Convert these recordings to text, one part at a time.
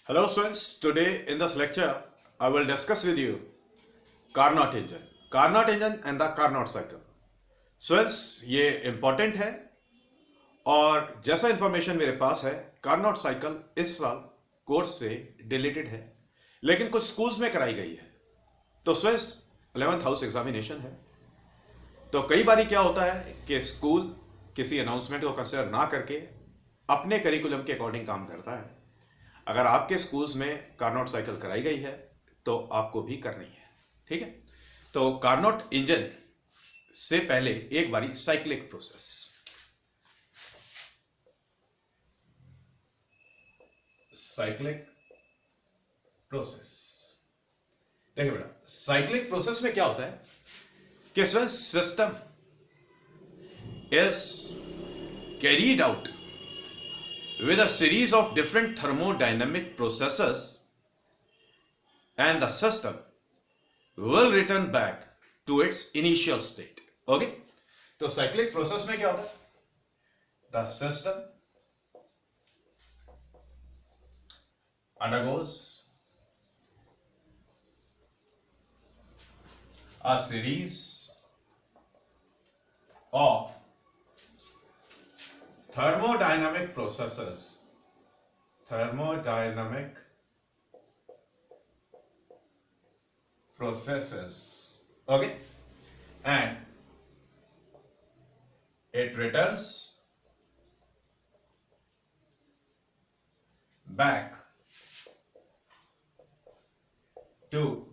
Hello students, today in this lecture I will discuss with you Carnot engine and the Carnot cycle. Students ये important है और जैसा information मेरे पास है Carnot cycle इस साल कोर्स से डिलीटेड है लेकिन कुछ स्कूल्स में कराई गई है। तो students 11th हाउस एग्जामिनेशन है तो कई बार क्या होता है कि स्कूल किसी अनाउंसमेंट को कंसिडर ना करके अपने करिकुलम के अकॉर्डिंग काम करता है। अगर आपके स्कूल्स में कार्नोट साइकिल कराई गई है तो आपको भी करनी है, ठीक है। तो कार्नोट इंजन से पहले एक बारी साइक्लिक प्रोसेस देखिए बेटा, साइक्लिक प्रोसेस में क्या होता है कि system is carried out with a series of different thermodynamic processes and the system will return back to its initial state. Okay? तो cyclic process में क्या होता है? The system undergoes a series of thermodynamic processes okay, and it returns back to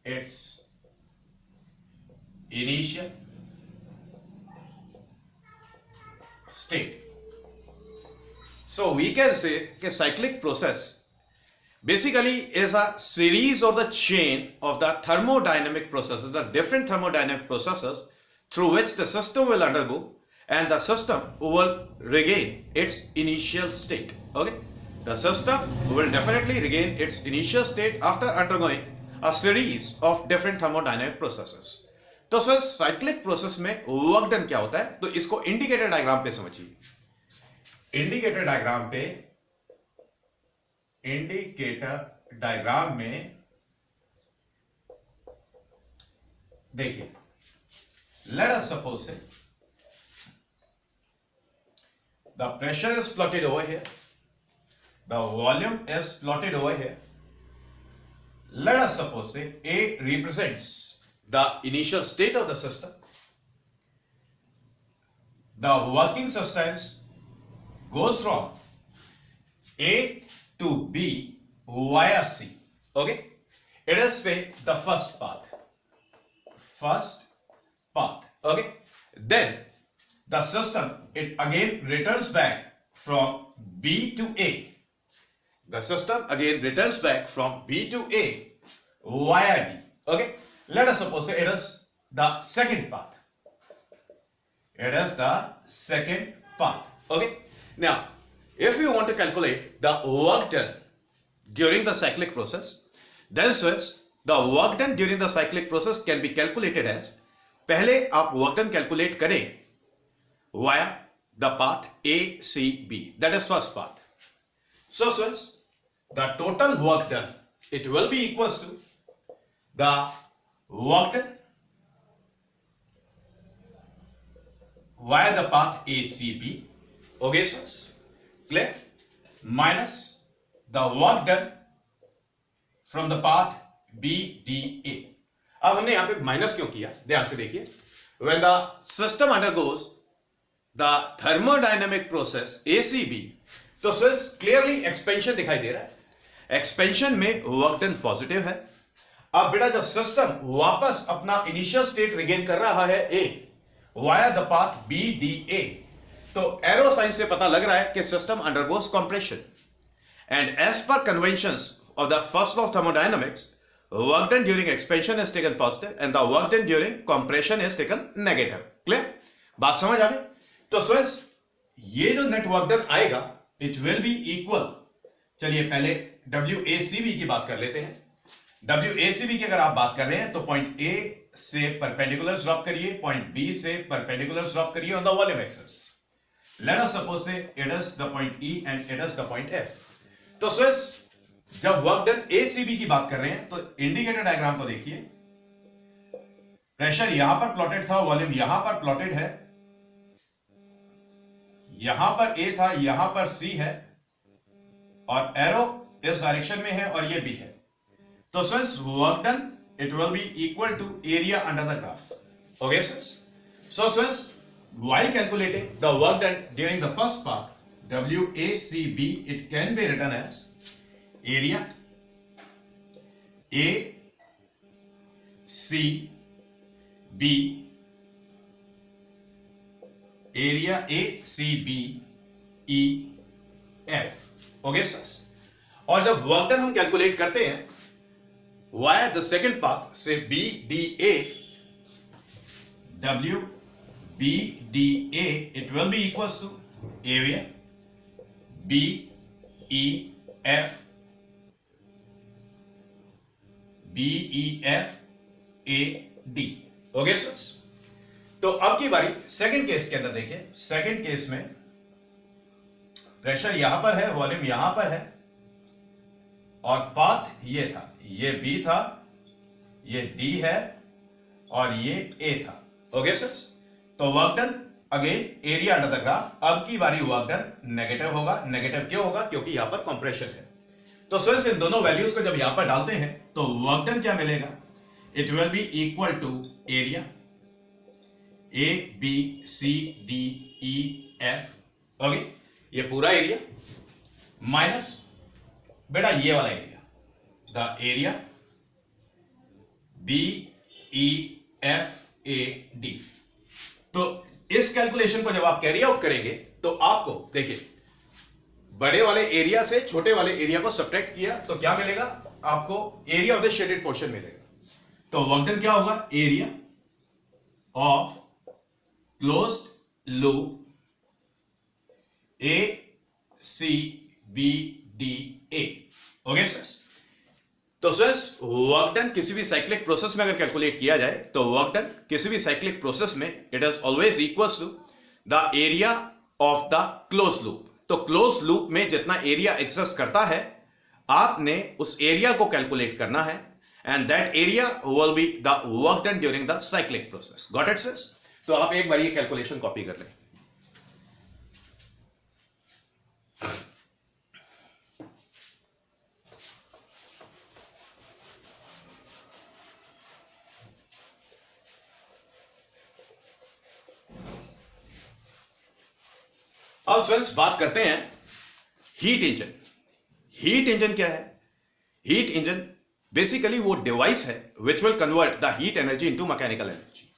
its initial state. So we can say that cyclic process basically is a series or the chain of the thermodynamic processes, the different thermodynamic processes through which the system will undergo and the system will regain its initial state. Okay, the system will definitely regain its initial state after undergoing a series of different thermodynamic processes. तो sir cyclic process में work done क्या होता है, तो इसको indicator diagram पे समझिए। Indicator diagram में देखिए, लेट अस सपोज से the pressure is plotted over here, the volume is plotted over here. Late us suppose से A represents the initial state of the system, the working substance goes from A to B via C. Okay, it is say the first path. Okay, then the system it again returns back from B to A. The system again returns back from B to A via D. Okay, let us suppose it is the second path. Okay, now if you want to calculate the work done during the cyclic process, then since the work done during the cyclic process can be calculated as, पहले आप work done calculate करें via the path ACB, that is first path. So since the total work done it will be equals to the work done via the path ACB, okay sirs, clear, minus the work done from the path BDA. अब हमने यहां पे minus क्यों किया, ध्यान से देखिए। when the system undergoes the thermodynamic process ACB, तो सिर्फ क्लियरली एक्सपेंशन दिखाई दे रहा है। एक्सपेंशन में वर्क डन पॉजिटिव है। अब बेटा जो सिस्टम वापस अपना इनिशियल स्टेट रिगेन कर रहा है A via the path BDA, तो एरो साइन से पता लग रहा है कि system undergoes compression and as per conventions of the first law of thermodynamics, work done during expansion is taken positive and the work done during compression is taken negative. Clear, बात समझ आ गई। तो स्वेस ये जो नेट वर्क डन आएगा it will be equal, चलिए पहले WACB की बात कर लेते हैं। WACB की अगर आप बात कर रहे हैं तो पॉइंट A से परपेंडिकुलर ड्रॉप करिए, पॉइंट B से परपेंडिकुलर ड्रॉप करिए on the volume axis. Let us suppose say it is the point E and it is the point F. तो स्विच जब वर्क डन एसीबी की बात कर रहे हैं तो इंडिकेटर डायग्राम को देखिए, प्रेशर यहां पर प्लॉटेड था, वॉल्यूम यहां पर प्लॉटेड है, यहां पर ए था, यहां पर सी है, और एरो इस डायरेक्शन में है और ये बी है। तो since work done it will be equal to area under the graph. Okay, sirs? So, sirs, while calculating the work done during the first part, WACB, it can be written as area ACB, area ACBEF. Okay, sirs? और जब work done हम calculate करते हैं via the second path, say BDA, WBDA, it will be equals to area BEF AD. Okay sir, तो अब की बारी second case के अंदर देखिए। सेकंड केस में प्रेशर यहां पर है, वॉल्यूम यहां पर है, और पाथ ये था, ये बी था, ये डी है, और ये ए था। ओके सर, तो work done again area under the graph. अब की बारी वर्क डन नेगेटिव होगा। नेगेटिव क्यों होगा? क्योंकि यहां पर कंप्रेशन है। तो सर इन दोनों वैल्यूज को जब यहां पर डालते हैं तो वर्क डन क्या मिलेगा? It will be equal to area A B C D E F, okay, ये पूरा एरिया माइनस बेटा ये वाला एरिया, द एरिया BEFAD। तो इस कैलकुलेशन को जब आप कैरी आउट करेंगे तो आपको देखिए, बड़े वाले एरिया से छोटे वाले एरिया को सब्ट्रैक्ट किया तो क्या मिलेगा? आपको area of the shaded portion मिलेगा। तो वर्क डन क्या होगा? Area of closed loop ACBDA। Okay sir, तो सर वर्क डन किसी भी साइक्लिक प्रोसेस में अगर कैलकुलेट किया जाए तो वर्क डन किसी भी साइक्लिक प्रोसेस में it is always equals to the area of the close loop. तो क्लोज लूप में जितना एरिया एग्जिस्ट करता है आपने उस एरिया को कैलकुलेट करना है, and that area will be the work done during the cyclic process. Got it sir? तो आप एक बार ये कैलकुलेशन कॉपी कर लें। अब फ्रेंड्स बात करते हैं हीट इंजन। हीट इंजन क्या है? हीट इंजन बेसिकली वो डिवाइस है which will convert the heat energy into mechanical energy.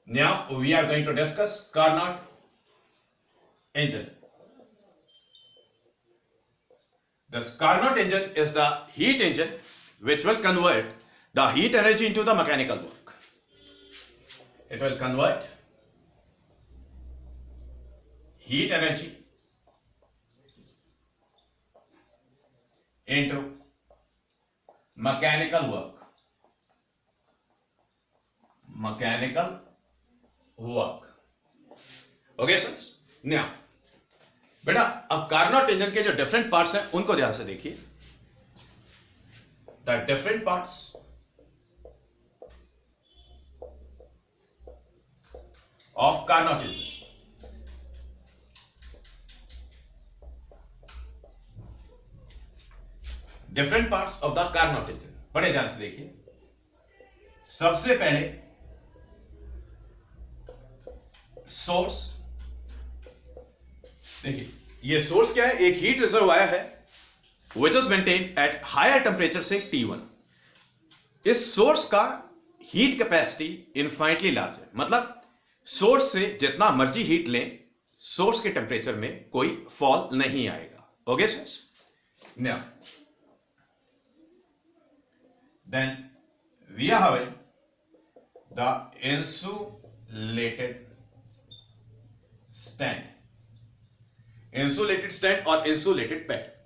Now we are going to discuss Carnot engine. The Carnot engine is the heat engine which will convert the heat energy into the mechanical work. It will convert heat energy into mechanical work. Mechanical work. Okay, sir? Now, बेटा अब Carnot engine के जो different parts हैं उनको ध्यान से देखिए। The different parts of Carnot engine. Different parts of the Carnot engine, बड़े ध्यान से देखिए। सबसे पहले सोर्स देखिए, ये सोर्स क्या है? एक हीट रिजर्वायर है which is maintain at higher temperature से T1। इस सोर्स का हीट कैपेसिटी इनफाइनटली लार्ज है, मतलब सोर्स से जितना मर्जी हीट लें सोर्स के टेम्परेचर में कोई फॉल नहीं आएगा। Okay sir? Now then we are having the insulated stand. Insulated stand और insulated pad.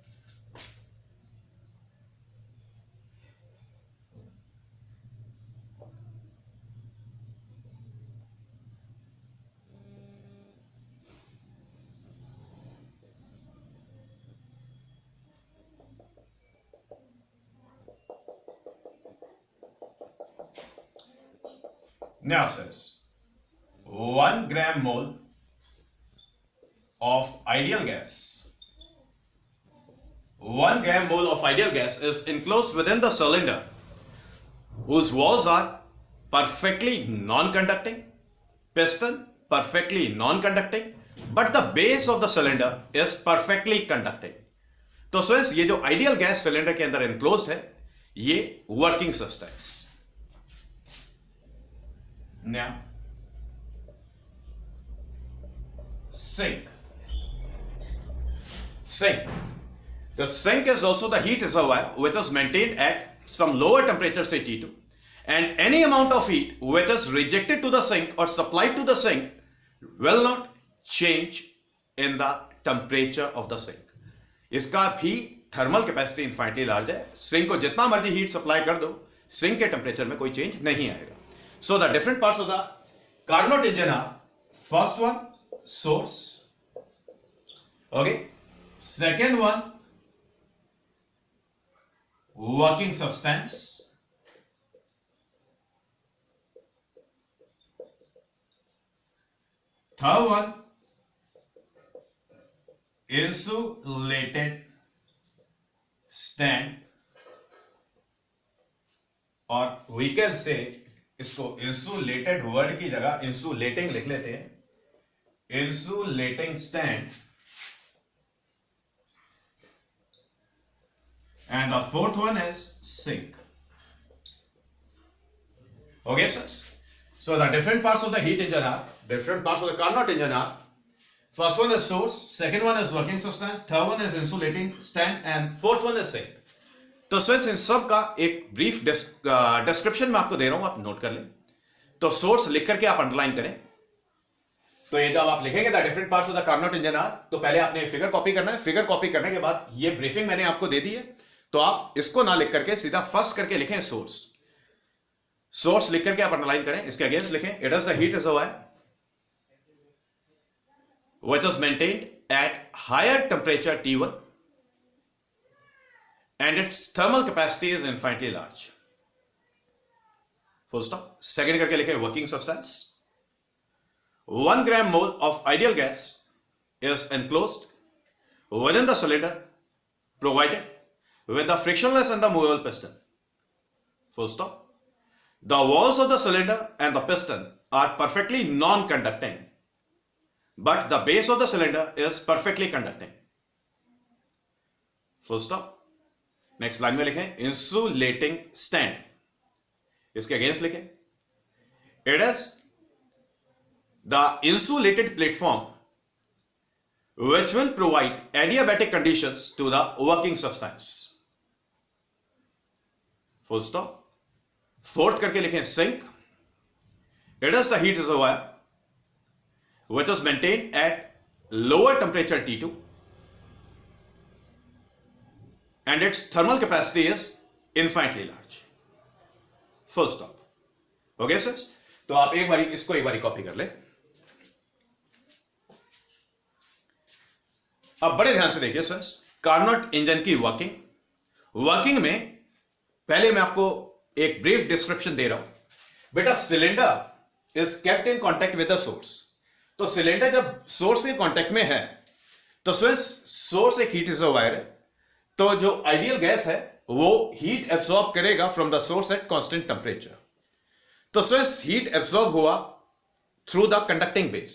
Now says 1 gram mole of ideal gas. 1 gram mole of ideal gas is enclosed within the cylinder whose walls are perfectly non-conducting, piston perfectly non-conducting, but the base of the cylinder is perfectly conducting. तो friends ये जो ideal gas cylinder के अंदर enclosed है ये working substance. Now sink. The sink is also the heat reservoir which is maintained at some lower temperature, say T2, and any amount of heat which is rejected to the sink or supplied to the sink will not change in the temperature of the sink. इसका भी thermal capacity infinitely large है. Sink को जितना मर्जी heat supply कर दो, sink के temperature में कोई चेंज नहीं आएगा. So the different parts of the Carnot engine are, first one source, okay, second one working substance, third one insulated stand, और we can say इसको insulated वर्ड की जगह insulating लिख लेते हैं. insulating stand, and the fourth one is sink. Okay, sirs? So the different parts of the heat engine are, different parts of the Carnot engine are, first one is source, second one is working substance, third one is insulating stand, and fourth one is sink. तो friends इन सब का एक brief description में आपको दे रहा हूं, आप note कर लें. तो सोर्स लिख करके आप अंडरलाइन करें. तो ये जब आप लिखेंगे the different parts of the Carnot engine are, तो पहले आपने फिगर कॉपी करना है. फिगर कॉपी करने के बाद ये ब्रीफिंग मैंने आपको दे दी है, तो आप इसको ना लिख करके सीधा फर्स्ट करके लिखें सोर्स. सोर्स लिख करके आप अंडरलाइन करें. इसके अगेंस्ट लिखें it is the heat reservoir which is maintained at higher temperature T1 and its thermal capacity is infinitely large. Full stop. Second करके लिखें working substance. 1 gram mole of ideal gas is enclosed within the cylinder provided with the frictionless and the movable piston. Full stop. The walls of the cylinder and the piston are perfectly non-conducting, but the base of the cylinder is perfectly conducting. Full stop. Next line में लिखें insulating stand. इसके against लिखें it is the insulated platform which will provide adiabatic conditions to the working substance. Full stop. Fourth करके लिखें sink. It is the heat reservoir which is maintained at lower temperature T2 and its thermal capacity is infinitely large. Full stop. Okay sirs? तो आप एक बारी इसको एक बारी copy कर ले. अब बड़े ध्यान से देखिए सर, कार्नोट इंजन की वर्किंग में पहले मैं आपको एक ब्रीफ डिस्क्रिप्शन दे रहा हूं. बेटा cylinder is kept in contact with the source. तो सिलेंडर जब सोर्स के कांटेक्ट में है तो सोर्स एक हीट रिजर्वायर है, तो जो आइडियल गैस है वो हीट एब्सॉर्ब करेगा from the source at constant temperature. तो हीट एब्सॉर्ब हुआ थ्रू द कंडक्टिंग बेस,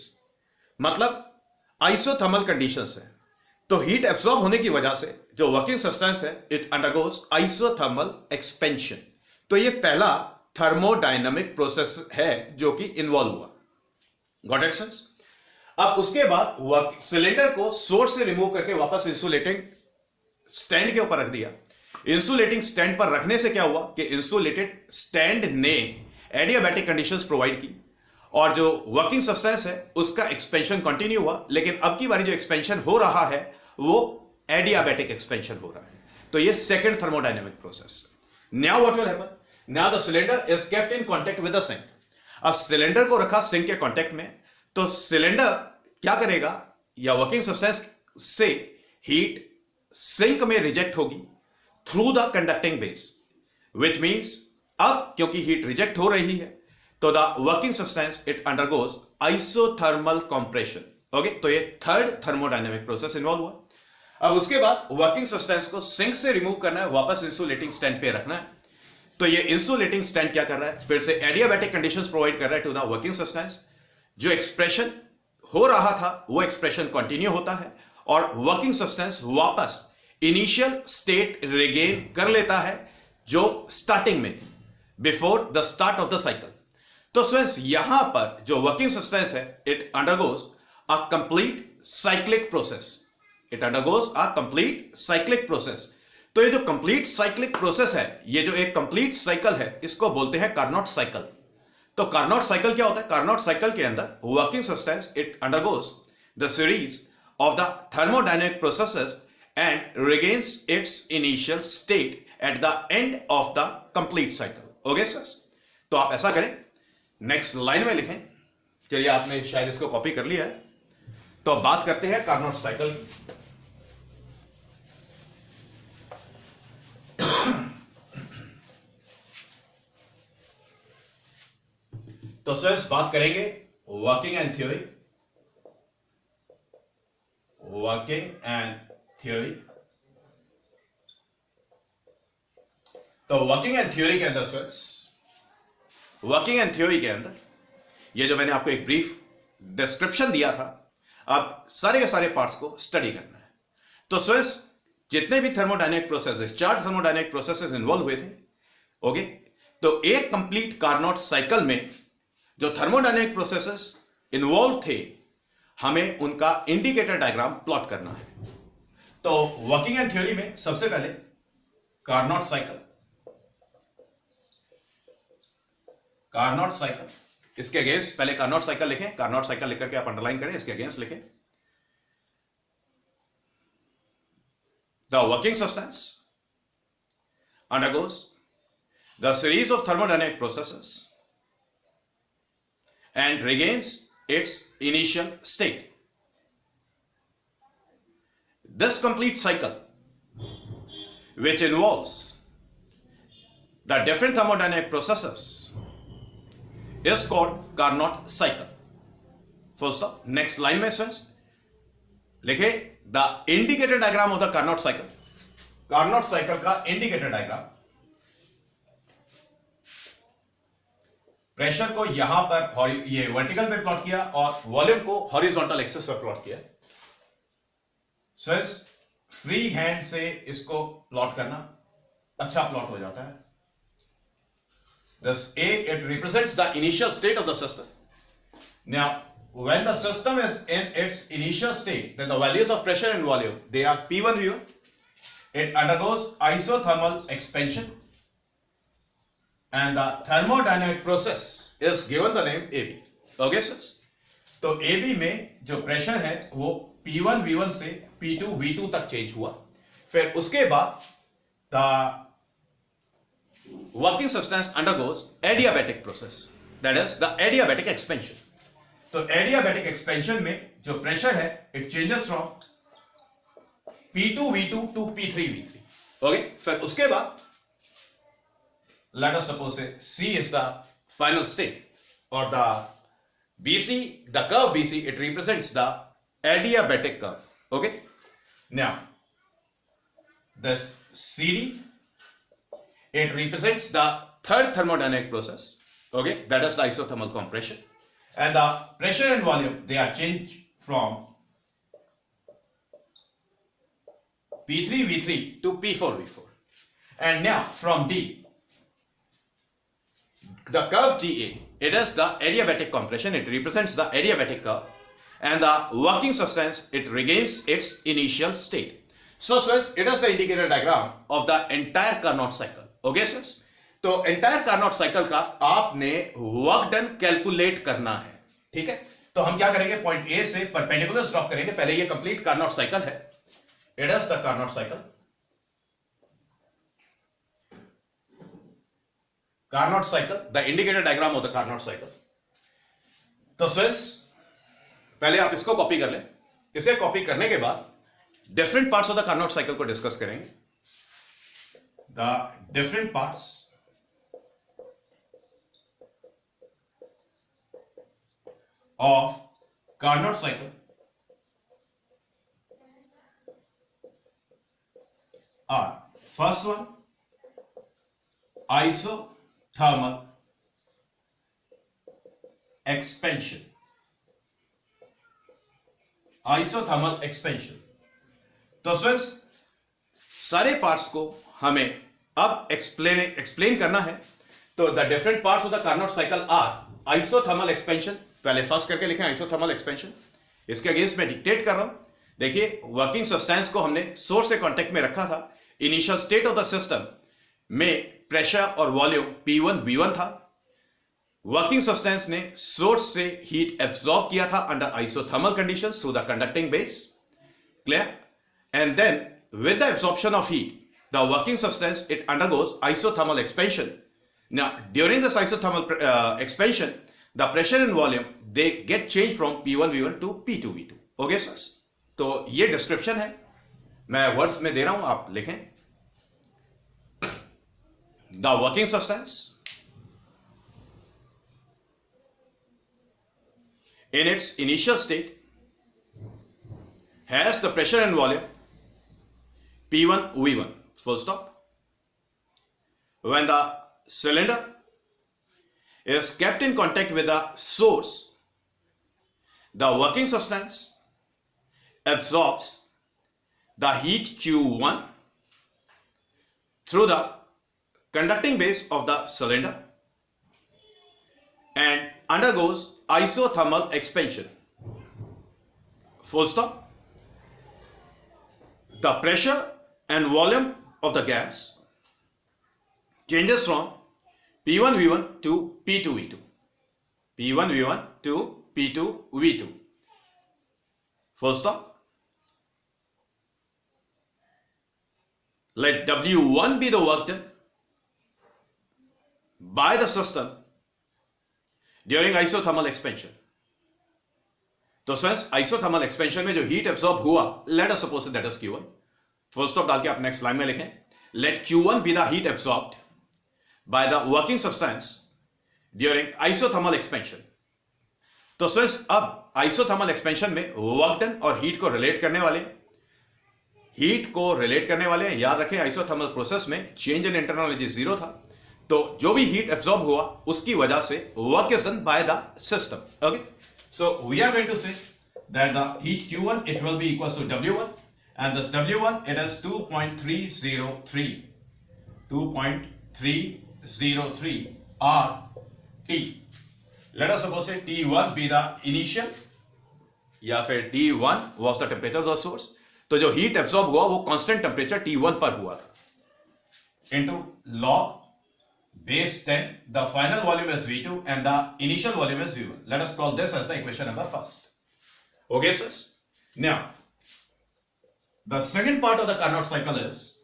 मतलब आइसोथर्मल कंडीशंस है. तो हीट एब्सॉर्ब होने की वजह से जो वर्किंग सब्सटेंस है इट अंडरगोस आइसोथर्मल एक्सपेंशन. तो ये पहला थर्मोडायनामिक प्रोसेस है जो कि इन्वॉल्व हुआ. Got it sense? अब उसके बाद सिलेंडर को सोर्स से रिमूव करके वापस इंसुलेटिंग स्टैंड के ऊपर रख दिया. इंसुलेटिंग स्टैंड पर रखने से क्या हुआ कि इंसुलेटेड स्टैंड ने एडियाबैटिक कंडीशंस प्रोवाइड की और जो वर्किंग सब्सटेंस है उसका एक्सपेंशन कंटिन्यू हुआ. लेकिन अब की बारी जो एक्सपेंशन हो रहा है वो एडियाबैटिक एक्सपेंशन हो रहा है. तो ये second thermodynamic process. Now what will happen? Now the cylinder is kept in contact with the sink. अब सिलेंडर को रखा सिंक के कांटेक्ट में, तो सिलेंडर क्या करेगा, या वर्किंग सब्सटेंस से हीट सिंक में रिजेक्ट होगी through the conducting base, which means अब क्योंकि हीट रिजेक्ट हो रही है तो the working substance it undergoes isothermal compression. Okay, तो ये थर्ड थर्मोडायनेमिक प्रोसेस इन्वॉल्व हुआ। अब उसके बाद वर्किंग सब्सटेंस को सिंक से रिमूव करना है, वापस इंसुलेटिंग स्टैंड पे रखना है। तो ये इंसुलेटिंग स्टैंड क्या कर रहा है, फिर से एडियाबैटिक कंडीशंस प्रोवाइड कर रहा है टू द वर्किंग सब्सटेंस। जो एक्सप्रेशन हो रहा था वो एक्सप्रेशन कंटिन्यू होता है और वर्किंग सब्सटेंस वापस इनिशियल स्टेट रिगेन कर लेता है जो स्टार्टिंग में थी, before the start of the cycle. तो स्टूडेंट्स यहां पर जो वर्किंग सब्सटेंस है it undergoes a complete cyclic process. It undergoes a complete cyclic process. तो ये जो कंप्लीट साइक्लिक प्रोसेस है, ये जो एक कंप्लीट साइकिल है, इसको बोलते हैं कार्नोट साइकिल। तो कार्नोट साइकिल क्या होता है? कार्नोट साइकिल के अंदर working substance it undergoes the series of the thermodynamic processes and regains it's initial state eight the end of the complete cycle. Okay sir, तो आप ऐसा करें, नेक्स्ट लाइन में लिखें। चलिए, आपने शायद इसको कॉपी कर लिया है। तो अब बात करते हैं कार्नोट साइकिल की। तो सर बात करेंगे working and theory. Working and theory. तो वर्किंग एंड थ्योरी के अंदर सर, वर्किंग एंड थ्योरी के अंदर ये जो मैंने आपको एक ब्रीफ डिस्क्रिप्शन दिया था, आप सारे के सारे पार्ट्स को स्टडी करना है। तो सर जितने भी thermodynamic processes, 4 thermodynamic processes involve हुए थे। ओके, तो एक कंप्लीट कार्नोट साइकिल में जो थर्मोडायनेमिक प्रोसेसेस इन्वॉल्व थे, हमें उनका इंडिकेटर डायग्राम प्लॉट करना है। तो वर्किंग एंड थ्योरी में सबसे पहले कार्नोट साइकिल। कार्नोट साइकिल, इसके अगेंस्ट पहले कार्नोट साइकिल लिखें। कार्नोट साइकिल लिख करके आप अंडरलाइन करें, इसके अगेंस्ट लिखें the working substance undergoes the series of thermodynamic processes and regains its initial state. This complete cycle, which involves the different thermodynamic processes, is called Carnot cycle. Full stop. Next line में sir लिखे the indicator diagram of the Carnot cycle. Carnot cycle का indicator diagram. Pressure को यहां पर ये vertical पे plot किया और वॉल्यूम को हॉरिजॉन्टल एक्सिस पर प्लॉट किया। सिर्फ फ्री हैंड से इसको प्लॉट करना अच्छा प्लॉट हो जाता है। Thus A, it represents the initial state of the system. Now, when the system is in its initial state, then the values of pressure and volume, they are P1, V1. It undergoes isothermal expansion and the thermodynamic process is given the name AB. Okay sir? तो AB में जो pressure है वो P1 V1 से P2 V2 तक change हुआ। फिर उसके बाद the working substance undergoes adiabatic process, that is the adiabatic expansion. तो adiabatic expansion में जो प्रेशर है it changes from P2 V2 to P3 V3. Okay, फिर उसके बाद let us suppose say C is the final state or the BC, the curve BC, it represents the adiabatic curve. Okay, now this CD, it represents the third thermodynamic process. Okay, that is the isothermal compression, and the pressure and volume, they are changed from P3 V3 to P4 V4. And now from D, the curve GA, it is the adiabatic compression, it represents the adiabatic curve, and the working substance, it regains its initial state. So sirs, it is the indicator diagram of the entire Carnot cycle. Okay sirs? तो entire Carnot cycle का आपने work done calculate करना है। ठीक है, तो हम क्या करेंगे, पॉइंट ए से परपेंडिकुलर ड्रॉप करेंगे। पहले ये कंप्लीट कार्नोट साइकिल है, it is the Carnot cycle. Carnot cycle, the indicator diagram of the Carnot cycle. तो सिंस पहले आप इसको कॉपी कर लें, इसे कॉपी करने के बाद different parts of the Carnot cycle को डिस्कस करेंगे। The different parts of Carnot cycle are, first one, isothermal expansion. Isothermal expansion. तो फ्रेंड्स सारे पार्ट्स को हमें अब एक्सप्लेन करना है. तो the different parts of the Carnot cycle are isothermal expansion. पहले फर्स्ट करके लिखें आइसोथर्मल एक्सपेंशन. इसके अगेंस्ट में डिक्टेट कर रहा हूं. देखिए वर्किंग सब्सटेंस को हमने सोर्स से कांटेक्ट में रखा था. Initial state of the system में प्रेशर और वॉल्यूम P1 V1 था. वर्किंग सब्सटेंस ने सोर्स से हीट एब्सॉर्ब किया था under isothermal conditions through the conducting base. Clear? And then with the absorption of heat, the working substance, it undergoes isothermal expansion. Now, during this isothermal expansion, the pressure and volume, they get changed from P1 V1 to P2 V2. Okay, sir? तो ये description है, मैं words में दे रहा हूं, आप लिखें. The working substance in its initial state has the pressure and volume P1 V1, full stop. When the cylinder is kept in contact with the source, the working substance absorbs the heat Q1 through the conducting base of the cylinder and undergoes isothermal expansion. Full stop. The pressure and volume of the gas changes from P1 V1 to P2 V2. P1 V1 to P2 V2. Full stop. Let W1 be the work done by the system during isothermal expansion. तो friends isothermal expansion में जो heat absorb हुआ, let us suppose that is Q1. Full stop डाल के आप next line में लिखें, let Q1 be the heat absorbed by the working substance during isothermal expansion. तो फ्रेंड्स अब आइसोथर्मल एक्सपेंशन में वर्क डन और हीट को रिलेट करने वाले याद रखें आइसोथर्मल प्रोसेस में change in internal energy zero था. तो जो भी हीट एब्सॉर्ब हुआ उसकी वजह से work is done by the system. Okay, so we are going to say that the heat Q1 it will be equals to W1, and this W1 it is 2.303 RT. Let us suppose say T1 be the initial या फिर T1 was the temperature of the source. तो जो heat absorb हुआ वो constant temperature T1 पर हुआ था into log base 10, the final volume is V2 and the initial volume is V1. Let us call this as the equation number first. Okay, sirs? Now, the second part of the Carnot cycle is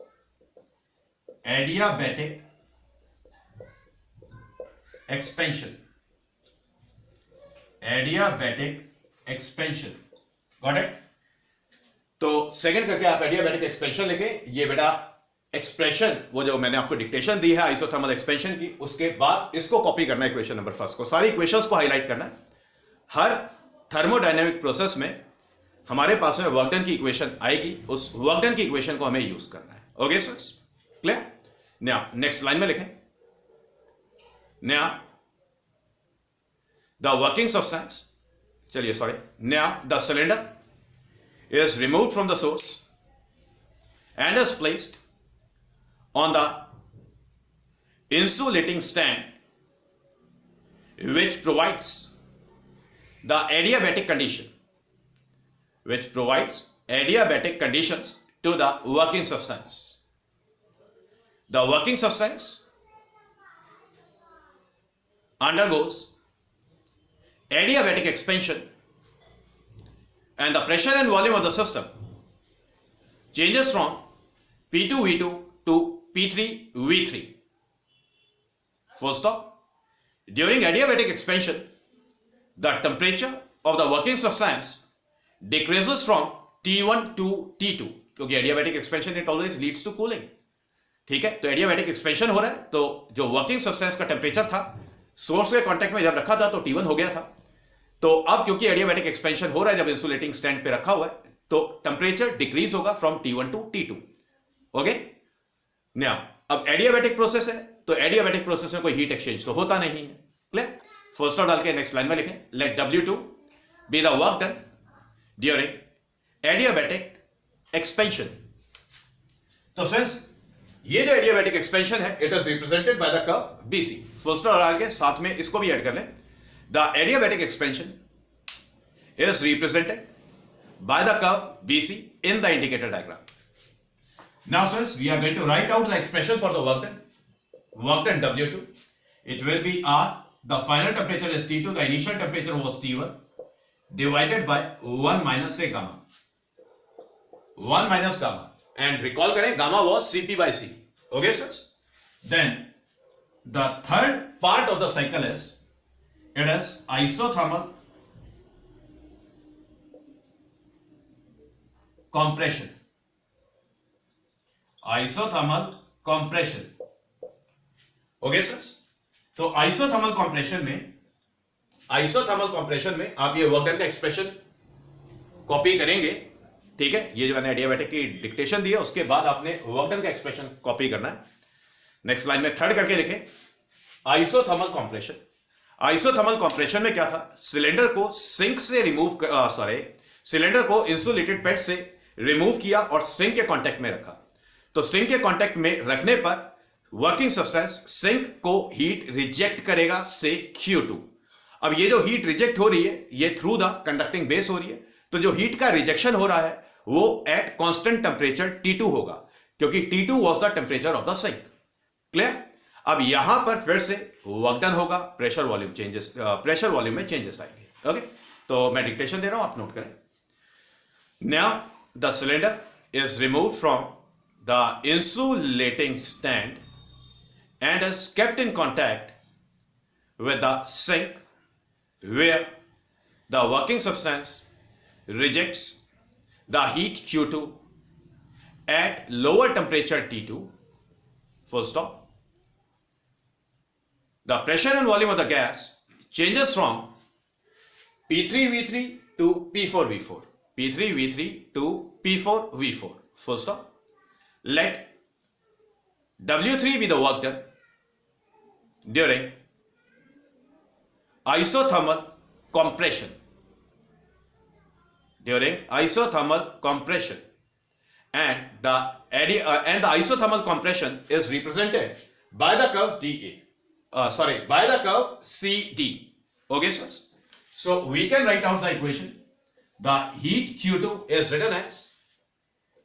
adiabatic expansion. Adiabatic expansion. Got it? तो second करके आप adiabatic expansion लिखें. ये बेटा expression वो जो मैंने आपको डिक्टेशन दी है आइसोथर्मल एक्सपेंशन की, उसके बाद इसको कॉपी करना है इक्वेशन नंबर फर्स्ट को. सारी इक्वेशंस को हाईलाइट करना है. हर थर्मोडायनेमिक प्रोसेस में हमारे पास में वर्क डन की इक्वेशन आएगी, उस वर्क डन की इक्वेशन को हमें यूज करना है. Okay sir, clear? Now next line में लिखें, नाउ द वर्किंग सब्सटेंस, चलिए sorry, now the cylinder is removed from the source and is placed on the insulating stand which provides the adiabatic conditions to the working substance. The working substance undergoes adiabatic expansion and the pressure and volume of the system changes from P2 V2 to P3 V3. Full stop. During adiabatic expansion, the temperature of the working substance decreases from T1 to T2. क्योंकि adiabatic expansion it always leads to cooling. ठीक है, तो adiabatic expansion हो रहा है, तो जो working substance का टेम्परेचर था सोर्स के कांटेक्ट में जब रखा था तो T1 हो गया था. तो अब क्योंकि एडियाबैटिक एक्सपेंशन हो रहा है जब इंसुलेटिंग स्टैंड पे रखा हुआ है, तो टेम्परेचर डिक्रीज होगा from T1 to T2. Okay, now अब एडियाबैटिक प्रोसेस है, तो एडियाबैटिक प्रोसेस में कोई हीट एक्सचेंज तो होता नहीं है. क्लियर? फर्स्ट ऑफ डाल के नेक्स्ट लाइन में लिखें, let W2 be the work done during adiabatic expansion. तो सिंस ये जो एडियाबैटिक एक्सपेंशन है, it is represented by the curve BC. First of डाल के साथ में इसको भी ऐड कर लें. The adiabatic expansion is represented by the curve BC in the indicator diagram. Now, since we are going to write out the expression for the work done W2, it will be R. The final temperature is T2. The initial temperature was T1 divided by 1 minus say gamma. 1 minus gamma. And recall करें gamma was Cp by C. Okay, sirs? Then the third part of the cycle is it is isothermal compression. Isothermal compression. Okay, sirs? तो isothermal compression में आप ये work done का expression copy करेंगे. ठीक है, ये जो मैंने एडियाबैटिक की डिक्टेशन दी है उसके बाद आपने वर्क डन का एक्सप्रेशन कॉपी करना है. नेक्स्ट लाइन में थर्ड करके लिखें, आइसोथर्मल कंप्रेशन. आइसोथर्मल कंप्रेशन में क्या था, सिलेंडर को सिंक से सिलेंडर को इंसुलेटेड पेट से रिमूव किया और सिंक के कांटेक्ट में रखा. तो सिंक के कांटेक्ट में रखने पर वर्किंग सब्सटेंस सिंक को हीट रिजेक्ट करेगा से Q2. अब ये जो हीट रिजेक्ट हो रही है ये थ्रू द कंडक्टिंग बेस हो रही है, तो जो हीट का रिजेक्शन हो रहा है वो एट कांस्टेंट टेम्परेचर T2 होगा, क्योंकि T2 was the temperature of the sink. Clear? अब यहां पर फिर से वर्क डन होगा, प्रेशर वॉल्यूम में चेंजेस आएंगे. ओके, तो मैं डिक्टेशन दे रहा हूं, आप नोट करें. Now the cylinder is removed from the insulating stand and is kept in contact with the sink where the working substance rejects the heat Q2 at lower temperature T2. Full stop. The pressure and volume of the gas changes from P3V3 to P4V4. P3V3 to P4V4. Full stop. Let W3 be the work done during isothermal compression. And the isothermal compression is represented by the curve by the curve CD. Okay, sirs? So we can write out the equation. The heat Q2 is written as,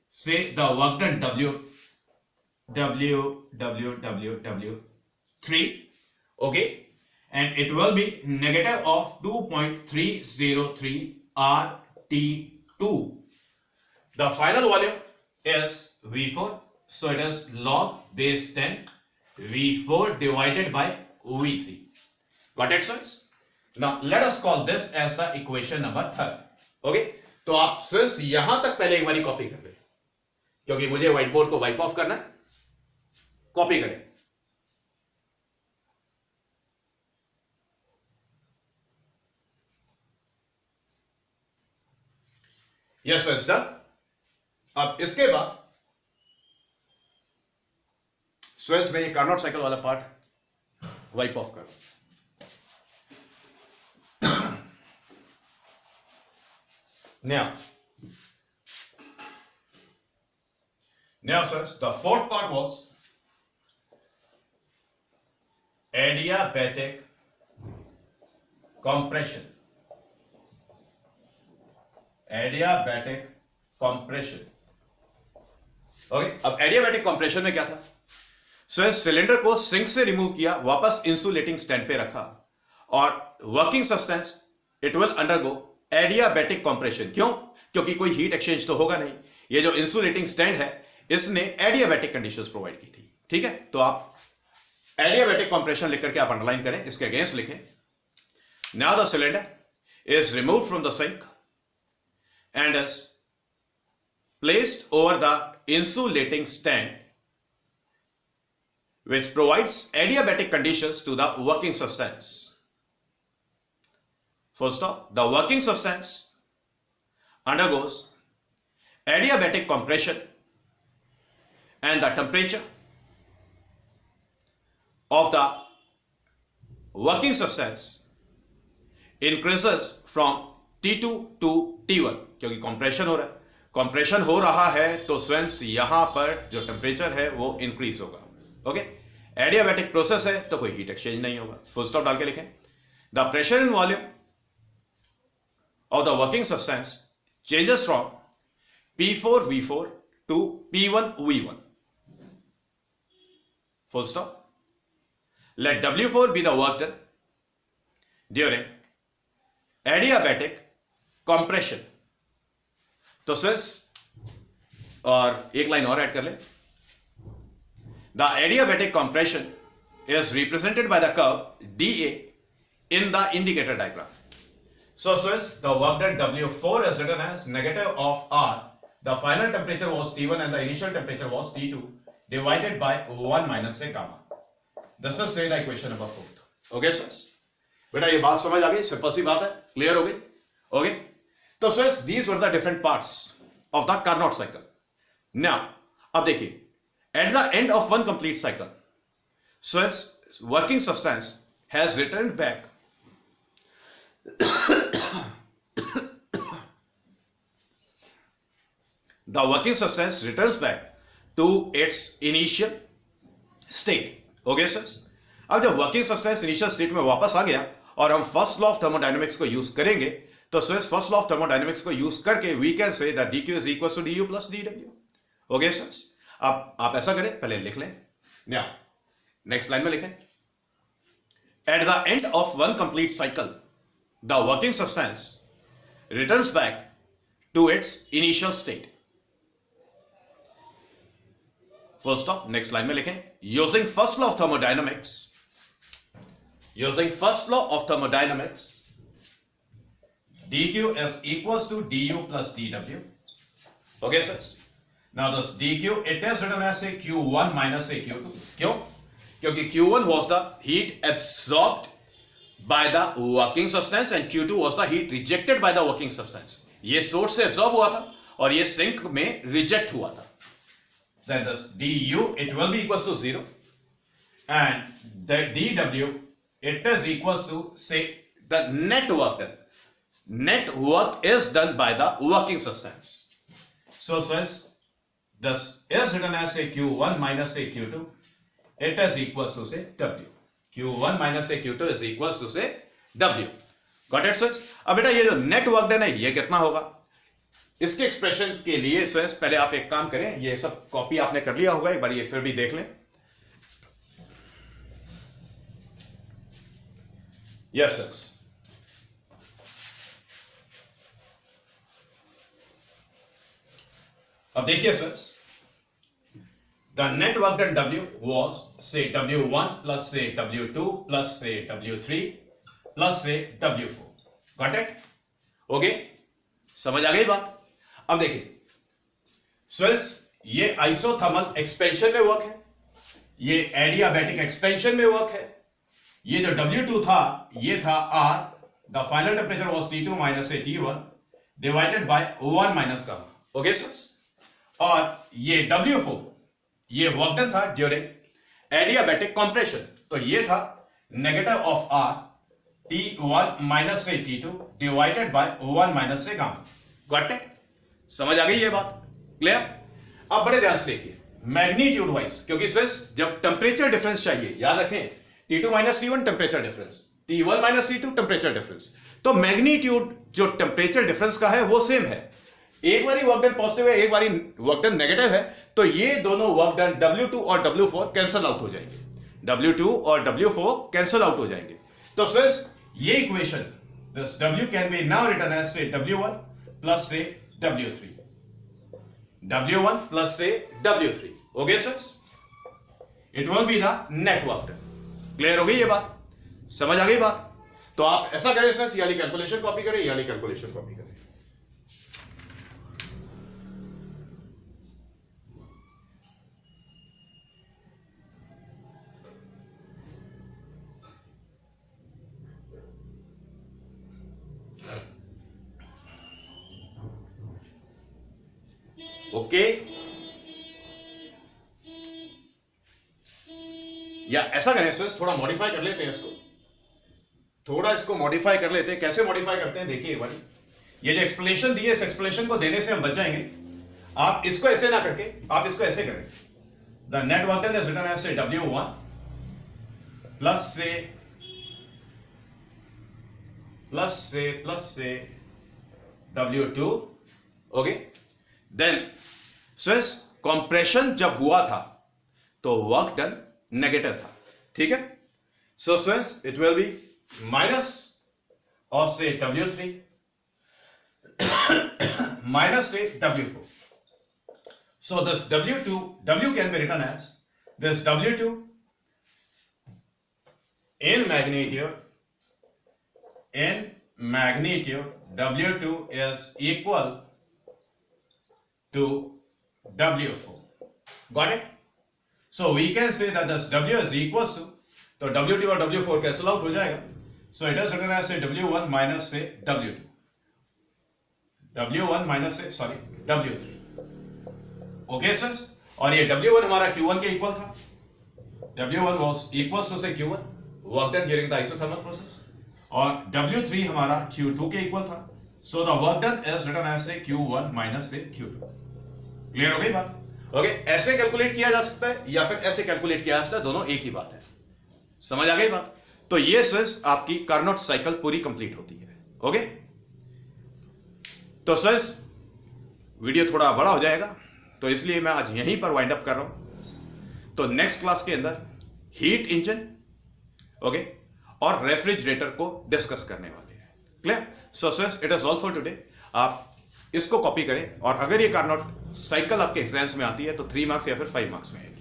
say, the work done W3. Okay, and it will be negative of 2.303 RT2. The final volume is V4, so it is log base 10 V4 divided by V3. Got it, sirs? Now let us call this as the equation number 3. Okay, तो आप सिर्फ यहां तक पहले एक बारी copy कर लें, क्योंकि मुझे व्हाइट बोर्ड को वाइप ऑफ करना है. कॉपी करें. Yes sir, done. अब इसके बाद स्वेल्स में ये कार्नोट साइकिल वाला पार्ट वाइप ऑफ करो. Now sirs, the fourth part was adiabatic compression. Adiabatic compression. Okay, अब एडियाबैटिक कंप्रेशन में क्या था, सो सिलेंडर को सिंक से रिमूव किया, वापस इंसुलेटिंग स्टैंड पे रखा और working substance it will undergo adiabatic compression. क्यों? क्योंकि कोई हीट एक्सचेंज तो होगा नहीं. ये जो इंसुलेटिंग स्टैंड है इसने एडियाबैटिक कंडीशंस प्रोवाइड की थी. ठीक है, तो आप एडियाबैटिक कंप्रेशन लिख करके आप अंडरलाइन करें, इसके अगेंस्ट लिखें. Now the cylinder is removed from the sink and is placed over the insulating stand which provides adiabatic conditions to the working substance. full stop, the working substance undergoes adiabatic compression and the temperature of the working substance increases from T2 to T1, क्योंकि compression हो रहा है, compression हो रहा है तो students यहां पर जो टेम्परेचर है वो इंक्रीज होगा. ओके, एडियाबैटिक प्रोसेस है तो कोई हीट एक्सचेंज नहीं होगा. फुल स्टॉप डाल के लिखें. The pressure in volume of the working substance changes from P4V4 to P1V1. Full stop. Let W4 be the work done during adiabatic compression. तो सिर्स और एक लाइन और ऐड कर ले. The adiabatic compression is represented by the curve dA in the indicator diagram. So since the work done W4 is written as negative of R, the final temperature was T1 and the initial temperature was T2 divided by 1 minus say gamma. This is say the equation number 4. Okay sirs, बेटा ये बात समझ आ गई, simple सी बात है, clear हो गई. ओके, तो सिर्स these were the different parts of the Carnot cycle. Now अब देखिए, at the end of one complete cycle, since working substance has returned back the working substance returns back to its initial state. Okay sir, अब जब working substance initial state में वापस आ गया और हम first law of thermodynamics को use करेंगे, तो sir first law of thermodynamics को यूज करके we can say that dq is equal to du plus dw. Okay sir, अब आप ऐसा करें, पहले लिख लें. नेक्स्ट लाइन में लिखें. At the end of one complete cycle the working substance returns back to its initial state. Full stop. Next line में लिखें. Using first law of thermodynamics, dq is equals to du plus dw. Okay sirs, now this dq it is written as a q1 minus a q2. क्यों? क्योंकि q1 was the heat absorbed by the working substance and q2 was the heat rejected by the working substance. ये source से absorb हुआ था और ये sink में reject हुआ था. Then this du it will be equals to 0 and the dw it is equals to say the net work done. Net work is done by the working substance. So since this is written as a q1 minus a q2, it is equals to say w. q1 minus a q2 is equals to say w. Got it sirs? अब बेटा ये जो net work done है ये कितना होगा, इसके expression के लिए सिर्स पहले आप एक काम करें, ये सब कॉपी आपने कर लिया होगा, एक बार ये फिर भी देख लें. यस सिर्स, अब देखिए sir, the net work done W was say W1 plus say W2 plus say W3 plus say W4. Got it? Okay, समझ आ गई बात. अब देखिए स्वेल्स, ये आइसोथर्मल एक्सपेंशन में वर्क है, ये एडियाबैटिक एक्सपेंशन में वर्क है. ये जो W2 था ये था R, the final temperature was T2 minus T1 divided by 1 minus gamma. Okay sir, और ये W4 ये वर्क डन था ड्यूरिंग एडियाबैटिक कंप्रेशन, तो ये था negative of R T1 minus T2 divided by 1 minus से गामा. Got it? समझ आ गई ये बात? क्लियर? अब बड़े ध्यान से देखिए मैग्नीट्यूड वाइज, क्योंकि सिर्फ जब टेम्परेचर डिफरेंस चाहिए, याद रखें T2 minus T1 temperature difference, T1 minus T2 temperature difference, तो मैग्नीट्यूड जो टेम्परेचर डिफरेंस का है वो सेम है. एक बारी वर्क डन पॉजिटिव है, एक बारी वर्क डन नेगेटिव है, तो ये दोनों वर्क डन W2 और W4 कैंसल आउट हो जाएंगे. W2 और W4 कैंसल आउट हो जाएंगे. तो सिर्फ ये equation this W can be now written as say W1 plus say W3, W1 plus say W3. Okay sir, it will be the net work done. Clear हो गई ये बात? समझ आ गई बात? तो आप ऐसा करें सर, यानी कैलकुलेशन कॉपी करें, यानी कैलकुलेशन कॉपी करें. ओके, या ऐसा करें स्टूडेंट्स, थोड़ा मॉडिफाई कर लेते हैं इसको, थोड़ा इसको मॉडिफाई कर लेते हैं। कैसे मॉडिफाई करते हैं देखिए एक बार। ये जो एक्सप्लेनेशन दी है इस एक्सप्लेनेशन को देने से हम बच जाएंगे। आप इसको ऐसे ना करके आप इसको ऐसे करें, the net work done is written as say W1 plus से W2, okay. Then since compression जब हुआ था तो वर्क डन नेगेटिव था, ठीक है। So since it will B minus और से W3 minus say W4. So this W can be written as this W2 in magnitude W2 is equal to W4. Got it? So we can say that this W is equals to, तो W2 और W4 cancel out हो जाएगा. So it is written as say W1 minus say W2. W1 minus से sorry W3, okay sir. और ये W1 हमारा Q1 के equal था, W1 was equals to say Q1 work done during the isothermal process, और W3 हमारा Q2 के equal था। So the work done is written as say Q1 minus से Q2। क्लियर हो गई बात? ओके, ऐसे कैलकुलेट किया जा सकता है या फिर ऐसे कैलकुलेट किया जा सकता है, दोनों एक ही बात है। समझ आ गई बात? तो ये सिर्फ आपकी कार्नोट साइकिल पूरी कंप्लीट होती है। ओके, तो सर वीडियो थोड़ा बड़ा हो जाएगा तो इसलिए मैं आज यहीं पर वाइंड अप कर रहा हूं। तो नेक्स्ट क्लास के अंदर हीट इंजन, ओके, और रेफ्रिजरेटर को डिस्कस करने वाले हैं। Clear? So sir it is all for today. आप इसको कॉपी करें और अगर ये कार्नोट साइकिल आपके एग्जाम्स में आती है तो 3 मार्क्स या फिर 5 मार्क्स में आएगी।